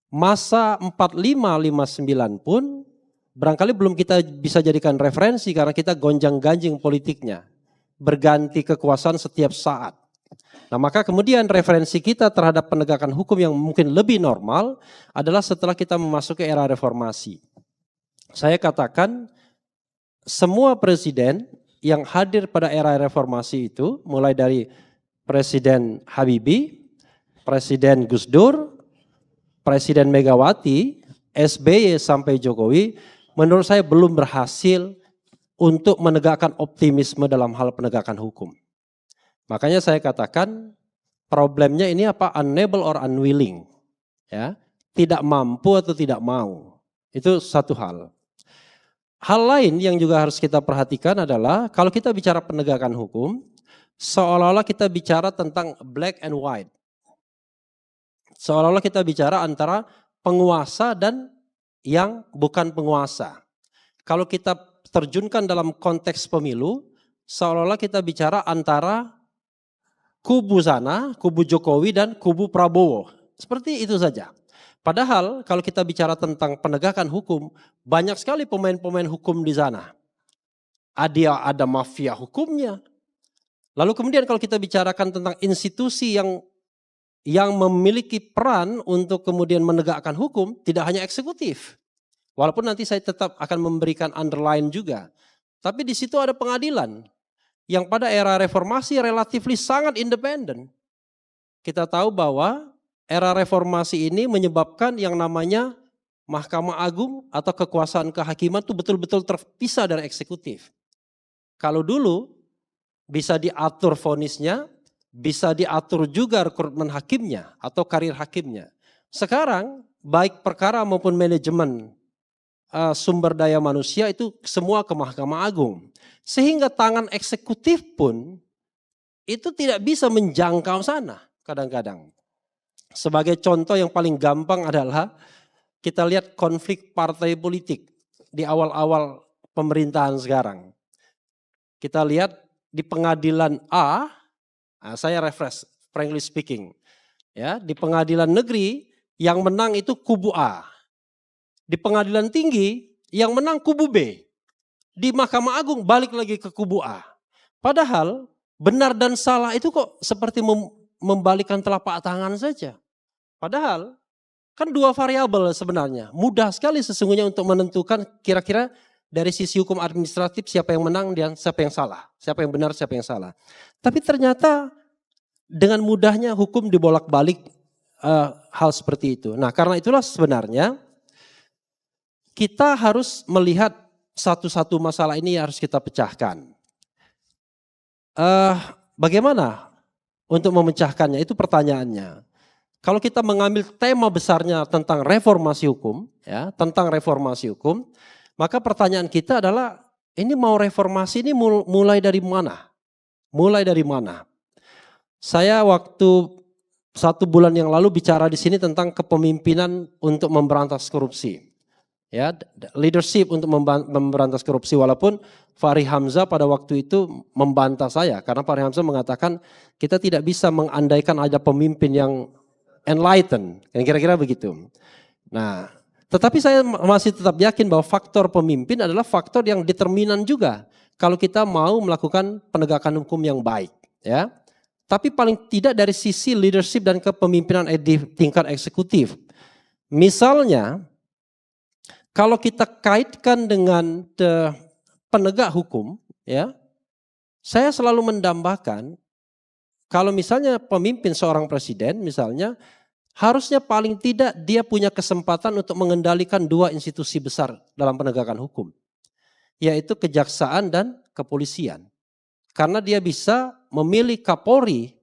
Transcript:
Masa 45-59 pun barangkali belum kita bisa jadikan referensi karena kita gonjang-ganjing politiknya. Berganti kekuasaan setiap saat. Nah, maka kemudian referensi kita terhadap penegakan hukum yang mungkin lebih normal adalah setelah kita memasuki era reformasi. Saya katakan semua presiden yang hadir pada era reformasi itu, mulai dari Presiden Habibie, Presiden Gus Dur, Presiden Megawati, SBY sampai Jokowi, menurut saya belum berhasil untuk menegakkan optimisme dalam hal penegakan hukum. Makanya saya katakan problemnya ini apa? Unable or unwilling. Ya, tidak mampu atau tidak mau. Itu satu hal. Hal lain yang juga harus kita perhatikan adalah kalau kita bicara penegakan hukum, seolah-olah kita bicara tentang black and white. Seolah-olah kita bicara antara penguasa dan yang bukan penguasa. Kalau kita terjunkan dalam konteks pemilu, seolah-olah kita bicara antara kubu sana, kubu Jokowi dan kubu Prabowo. Seperti itu saja. Padahal kalau kita bicara tentang penegakan hukum, banyak sekali pemain-pemain hukum di sana. Ada mafia hukumnya. Lalu kemudian kalau kita bicarakan tentang institusi yang memiliki peran untuk kemudian menegakkan hukum, tidak hanya eksekutif. Walaupun nanti saya tetap akan memberikan underline juga. Tapi di situ ada pengadilan yang pada era reformasi relatif sangat independen. Kita tahu bahwa era reformasi ini menyebabkan yang namanya Mahkamah Agung atau kekuasaan kehakiman itu betul-betul terpisah dari eksekutif. Kalau dulu bisa diatur vonisnya, bisa diatur juga rekrutmen hakimnya atau karir hakimnya. Sekarang baik perkara maupun manajemen sumber daya manusia itu semua ke Mahkamah Agung. Sehingga tangan eksekutif pun itu tidak bisa menjangkau sana kadang-kadang. Sebagai contoh yang paling gampang adalah kita lihat konflik partai politik di awal-awal pemerintahan sekarang. Kita lihat di pengadilan A, saya refresh, frankly speaking. Ya, di pengadilan negeri yang menang itu kubu A. Di pengadilan tinggi yang menang kubu B. Di Mahkamah Agung balik lagi ke kubu A. Padahal benar dan salah itu kok seperti membalikkan telapak tangan saja. Padahal kan dua variabel sebenarnya. Mudah sekali sesungguhnya untuk menentukan kira-kira dari sisi hukum administratif siapa yang menang dan siapa yang salah. Siapa yang benar, siapa yang salah. Tapi ternyata dengan mudahnya hukum dibolak-balik hal seperti itu. Nah, karena itulah sebenarnya kita harus melihat satu-satu masalah ini harus kita pecahkan. Bagaimana untuk memecahkannya? Itu pertanyaannya. Kalau kita mengambil tema besarnya tentang reformasi hukum, ya, tentang reformasi hukum, maka pertanyaan kita adalah ini mau reformasi ini mulai dari mana? Mulai dari mana? Saya waktu 1 bulan yang lalu bicara di sini tentang kepemimpinan untuk memberantas korupsi. Ya, leadership untuk memberantas korupsi, walaupun Fahri Hamzah pada waktu itu membantah saya karena Fahri Hamzah mengatakan kita tidak bisa mengandaikan ada pemimpin yang enlightened, kira-kira begitu. Nah, tetapi saya masih tetap yakin bahwa faktor pemimpin adalah faktor yang determinan juga kalau kita mau melakukan penegakan hukum yang baik, ya. Tapi paling tidak dari sisi leadership dan kepemimpinan di tingkat eksekutif. Misalnya, kalau kita kaitkan dengan penegak hukum, ya, saya selalu mendambakan kalau misalnya pemimpin seorang presiden misalnya, harusnya paling tidak dia punya kesempatan untuk mengendalikan 2 institusi besar dalam penegakan hukum, yaitu kejaksaan dan kepolisian. Karena dia bisa memilih Kapolri